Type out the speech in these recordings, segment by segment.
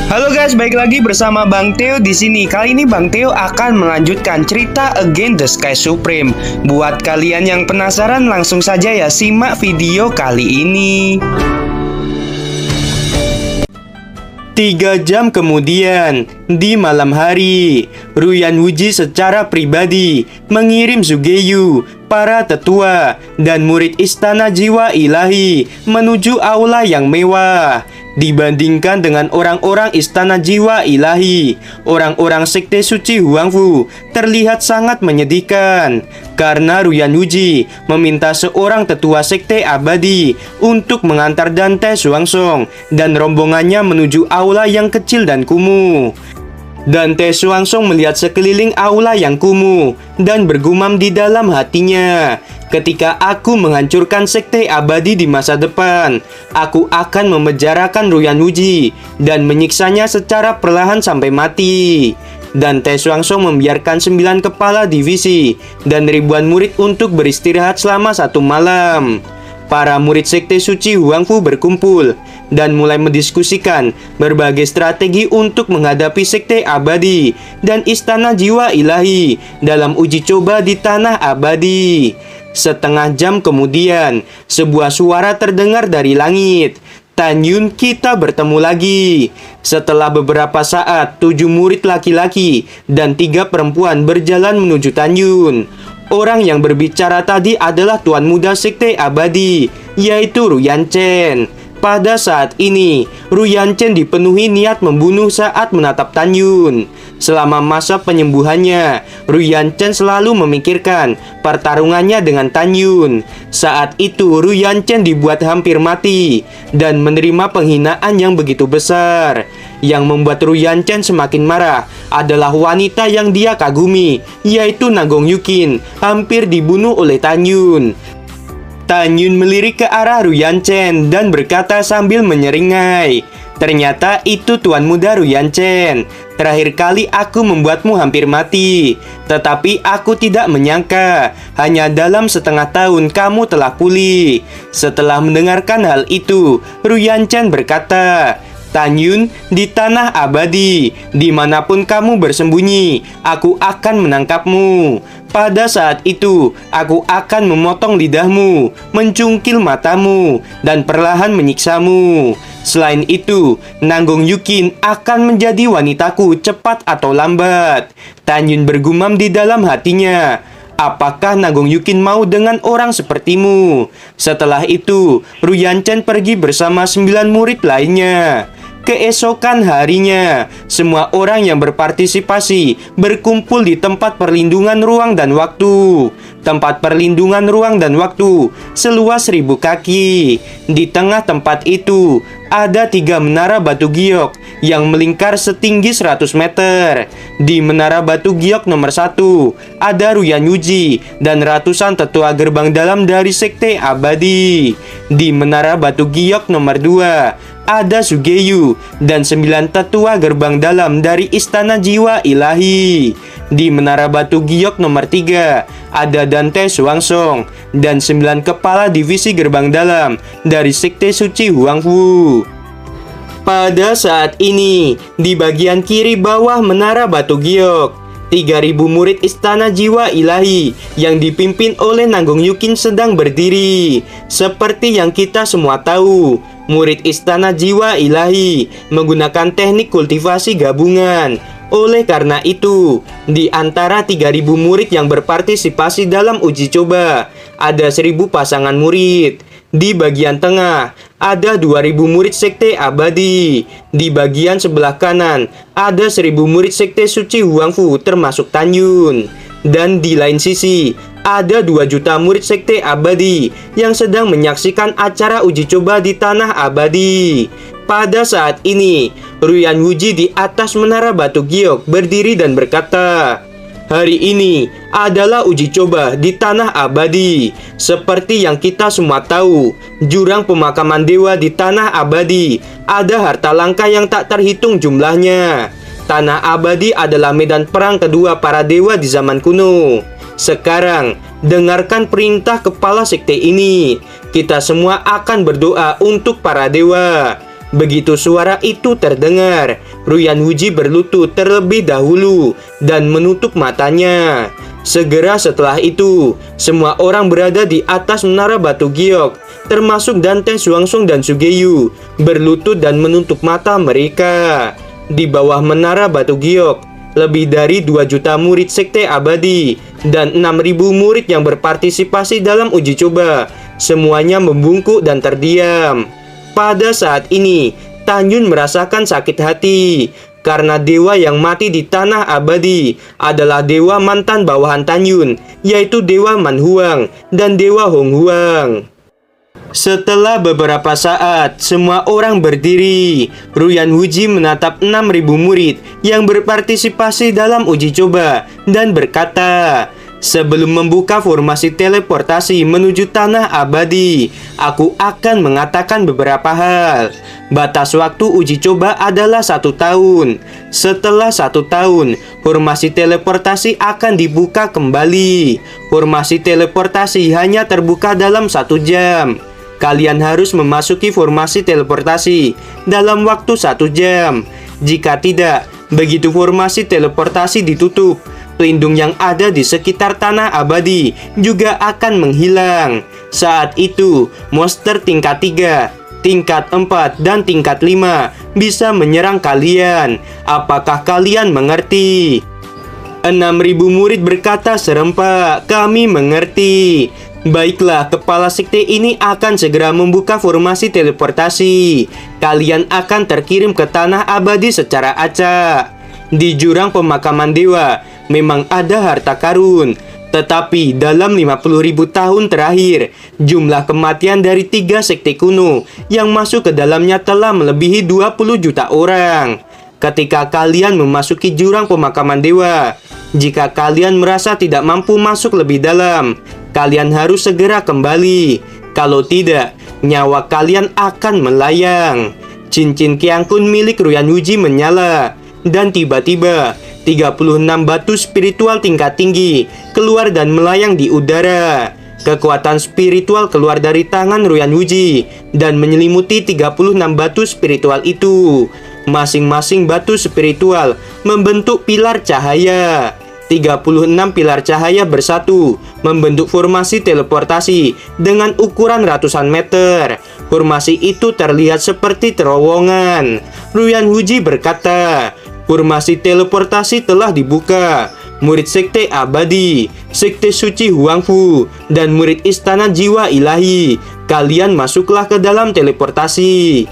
Halo guys, balik lagi bersama Bang Theo di sini. Kali ini Bang Theo akan melanjutkan cerita Against the Sky Supreme. Buat kalian yang penasaran, langsung saja ya simak video kali ini. 3 jam kemudian, di malam hari, Ruyan Wuji secara pribadi mengirim Sugeyu, para tetua, dan murid Istana Jiwa Ilahi menuju aula yang mewah. Dibandingkan dengan orang-orang Istana Jiwa Ilahi, orang-orang Sekte Suci Huangfu terlihat sangat menyedihkan karena Ruyan Wuji meminta seorang tetua Sekte Abadi untuk mengantar Dante Xuanzong dan rombongannya menuju aula yang kecil dan kumuh. Dante Xuanzong melihat sekeliling aula yang kumuh dan bergumam di dalam hatinya, "Ketika aku menghancurkan Sekte Abadi di masa depan, aku akan memenjarakan Ruyan Wuji dan menyiksanya secara perlahan sampai mati." Dante Xuanzong membiarkan 9 kepala divisi dan ribuan murid untuk beristirahat selama 1 malam. Para murid Sekte Suci Huangfu berkumpul dan mulai mendiskusikan berbagai strategi untuk menghadapi Sekte Abadi dan Istana Jiwa Ilahi dalam uji coba di Tanah Abadi. Setengah jam kemudian, sebuah suara terdengar dari langit. "Tan Yun, kita bertemu lagi." Setelah beberapa saat, 7 murid laki-laki dan 3 perempuan berjalan menuju Tan Yun. Orang yang berbicara tadi adalah Tuan Muda Sekte Abadi, yaitu Ruyan Chen. Pada saat ini, Ruyan Chen dipenuhi niat membunuh saat menatap Tan Yun. Selama masa penyembuhannya, Ruyan Chen selalu memikirkan pertarungannya dengan Tan Yun. Saat itu, Ruyan Chen dibuat hampir mati dan menerima penghinaan yang begitu besar. Yang membuat Ruyan Chen semakin marah adalah wanita yang dia kagumi, yaitu Nanggong Yukin, hampir dibunuh oleh Tan Yun. Tan Yun melirik ke arah Ruyan Chen dan berkata sambil menyeringai, "Ternyata itu Tuan Muda Ruyan Chen. Terakhir kali aku membuatmu hampir mati, tetapi aku tidak menyangka hanya dalam setengah tahun kamu telah pulih." Setelah mendengarkan hal itu, Ruyan Chen berkata, "Tan Yun, di Tanah Abadi, dimanapun kamu bersembunyi, aku akan menangkapmu. Pada saat itu, aku akan memotong lidahmu, mencungkil matamu, dan perlahan menyiksamu. Selain itu, Nanggong Yukin akan menjadi wanitaku cepat atau lambat." Tan Yun bergumam di dalam hatinya, "Apakah Nanggong Yukin mau dengan orang sepertimu?" Setelah itu, Ruyan Chen pergi bersama 9 murid lainnya. Keesokan harinya, semua orang yang berpartisipasi berkumpul di tempat perlindungan ruang dan waktu. Tempat perlindungan ruang dan waktu seluas 1000 kaki. Di tengah tempat itu, ada 3 menara batu giok yang melingkar setinggi 100 meter. Di menara batu giok nomor 1, ada Ruyan Wuji dan ratusan tetua gerbang dalam dari Sekte Abadi. Di menara batu giok nomor 2, ada Sugeyu dan 9 tetua gerbang dalam dari Istana Jiwa Ilahi. Di menara batu giok nomor 3, ada Dante Xuanzong dan 9 kepala divisi gerbang dalam dari Sekte Suci Huangfu. Pada saat ini, di bagian kiri bawah menara batu giok, 3.000 murid Istana Jiwa Ilahi yang dipimpin oleh Nanggong Yukin sedang berdiri. Seperti yang kita semua tahu, murid Istana Jiwa Ilahi menggunakan teknik kultivasi gabungan. Oleh karena itu, di antara 3.000 murid yang berpartisipasi dalam uji coba, ada 1.000 pasangan murid. Di bagian tengah, ada 2.000 murid Sekte Abadi. Di bagian sebelah kanan, ada 1.000 murid Sekte Suci Huangfu termasuk Tan Yun. Dan di lain sisi, ada 2 juta murid Sekte Abadi yang sedang menyaksikan acara uji coba di Tanah Abadi. Pada saat ini, Ruyan Wuji di atas menara batu giok berdiri dan berkata, "Hari ini adalah uji coba di Tanah Abadi. Seperti yang kita semua tahu, jurang pemakaman dewa di Tanah Abadi ada harta langka yang tak terhitung jumlahnya. Tanah Abadi adalah medan perang kedua para dewa di zaman kuno. Sekarang, dengarkan perintah kepala sekte ini. Kita semua akan berdoa untuk para dewa. Begitu suara itu terdengar, Ruyan Wuji berlutut terlebih dahulu dan menutup matanya. Segera setelah itu, semua orang berada di atas menara batu giok, termasuk Dante Xuanzong dan Sugeyu, berlutut dan menutup mata mereka. Di bawah menara batu giok, lebih dari 2 juta murid sekte abadi dan 6.000 murid yang berpartisipasi dalam uji coba. Semuanya membungkuk dan terdiam. Pada saat ini, Tan Yun merasakan sakit hati karena dewa yang mati di tanah abadi adalah dewa mantan bawahan Tan Yun, yaitu Dewa Man Huang dan Dewa Hong Huang. Setelah beberapa saat, semua orang berdiri. Ruyan Wuji menatap 6.000 murid yang berpartisipasi dalam uji coba dan berkata, "Sebelum membuka formasi teleportasi menuju tanah abadi, aku akan mengatakan beberapa hal. Batas waktu uji coba adalah 1 tahun. Setelah 1 tahun, formasi teleportasi akan dibuka kembali. Formasi teleportasi hanya terbuka dalam 1 jam. Kalian harus memasuki formasi teleportasi dalam waktu 1 jam. Jika tidak, begitu formasi teleportasi ditutup, pelindung yang ada di sekitar tanah abadi juga akan menghilang. Saat itu, monster tingkat 3, tingkat 4, dan tingkat 5 bisa menyerang kalian. Apakah kalian mengerti?" 6.000 murid berkata serempak, "Kami mengerti." Baiklah, kepala sekte ini akan segera membuka formasi teleportasi. Kalian akan terkirim ke tanah abadi secara acak. Di jurang pemakaman dewa memang ada harta karun, tetapi dalam 50.000 tahun terakhir, jumlah kematian dari 3 sekte kuno yang masuk ke dalamnya telah melebihi 20 juta orang. Ketika kalian memasuki jurang pemakaman dewa, jika kalian merasa tidak mampu masuk lebih dalam, kalian harus segera kembali. Kalau tidak, nyawa kalian akan melayang. Cincin Qiangkun milik Ruyan Wuji menyala, dan tiba-tiba 36 batu spiritual tingkat tinggi keluar dan melayang di udara. Kekuatan spiritual keluar dari tangan Ruyan Wuji dan menyelimuti 36 batu spiritual itu. Masing-masing batu spiritual membentuk pilar cahaya. 36 pilar cahaya bersatu membentuk formasi teleportasi dengan ukuran ratusan meter. Formasi itu terlihat seperti terowongan. Ruyan Wuji berkata, "Formasi teleportasi telah dibuka. Murid sekte abadi, sekte suci Huangfu, dan murid istana jiwa ilahi, kalian masuklah ke dalam teleportasi."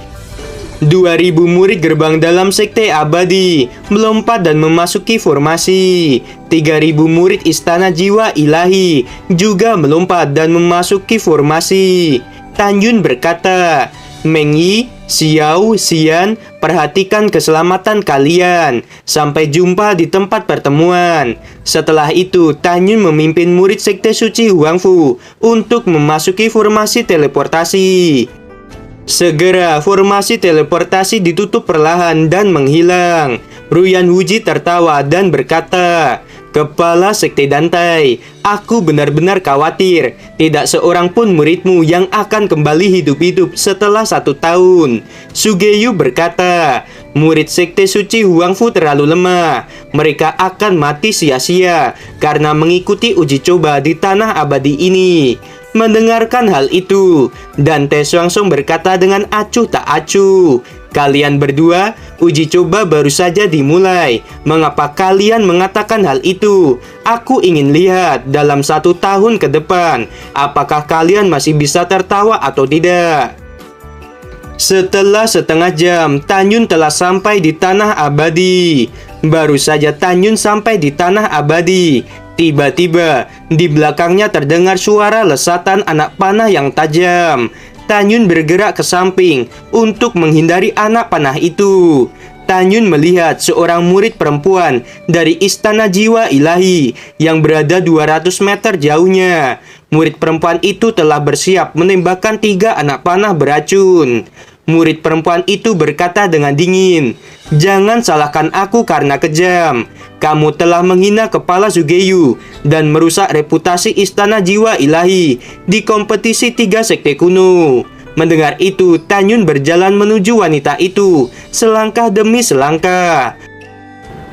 2.000 murid gerbang dalam sekte abadi melompat dan memasuki formasi. 3.000 murid istana jiwa ilahi juga melompat dan memasuki formasi. Tan Yun berkata, "Meng Yi, Xiao, Xian, perhatikan keselamatan kalian. Sampai jumpa di tempat pertemuan." Setelah itu, Tan Yun memimpin murid sekte suci Huangfu untuk memasuki formasi teleportasi. Segera formasi teleportasi ditutup perlahan dan menghilang. Ruyan Wuji tertawa dan berkata, "Kepala sekte Dantai, aku benar-benar khawatir tidak seorang pun muridmu yang akan kembali hidup-hidup setelah 1 tahun. Sugeyu berkata, murid sekte suci Huangfu terlalu lemah. Mereka akan mati sia-sia karena mengikuti uji coba di tanah abadi ini." Mendengarkan hal itu, Dante Xuanzong berkata dengan acuh tak acuh, "Kalian berdua, uji coba baru saja dimulai. Mengapa kalian mengatakan hal itu? Aku ingin lihat dalam 1 tahun ke depan, apakah kalian masih bisa tertawa atau tidak." Setelah setengah jam, Tan Yun telah sampai di tanah abadi. Baru saja Tan Yun sampai di tanah abadi, tiba-tiba di belakangnya terdengar suara lesatan anak panah yang tajam. Tan Yun bergerak ke samping untuk menghindari anak panah itu. Tan Yun melihat seorang murid perempuan dari istana jiwa ilahi yang berada 200 meter jauhnya. Murid perempuan itu telah bersiap menembakkan 3 anak panah beracun. Murid perempuan itu berkata dengan dingin, "Jangan salahkan aku karena kejam. Kamu telah menghina kepala Sugeyu dan merusak reputasi istana jiwa ilahi di kompetisi 3 sekte kuno. Mendengar itu, Tanyun berjalan menuju wanita itu, selangkah demi selangkah.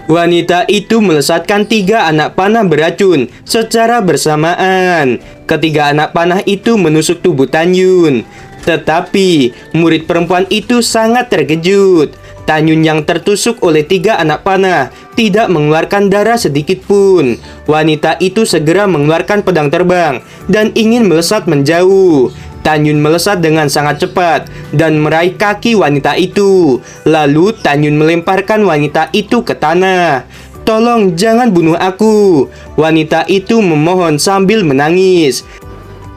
Wanita itu melesatkan 3 anak panah beracun secara bersamaan. Ketiga anak panah itu menusuk tubuh Tanyun. Tetapi, murid perempuan itu sangat terkejut. Tanyun yang tertusuk oleh 3 anak panah tidak mengeluarkan darah sedikit pun. Wanita itu segera mengeluarkan pedang terbang dan ingin melesat menjauh. Tanyun melesat dengan sangat cepat dan meraih kaki wanita itu. Lalu Tanyun melemparkan wanita itu ke tanah. "Tolong jangan bunuh aku," wanita itu memohon sambil menangis.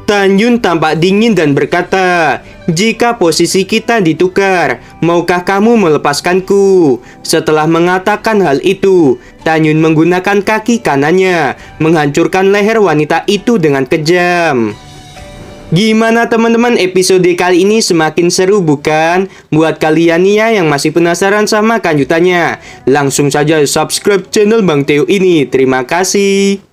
Tanyun tampak dingin dan berkata, "Jika posisi kita ditukar, maukah kamu melepaskanku?" Setelah mengatakan hal itu, Tanyun menggunakan kaki kanannya menghancurkan leher wanita itu dengan kejam. Gimana teman-teman, episode kali ini semakin seru bukan? Buat kalian nih ya yang masih penasaran sama kelanjutannya, langsung saja subscribe channel Bang Teo ini. Terima kasih.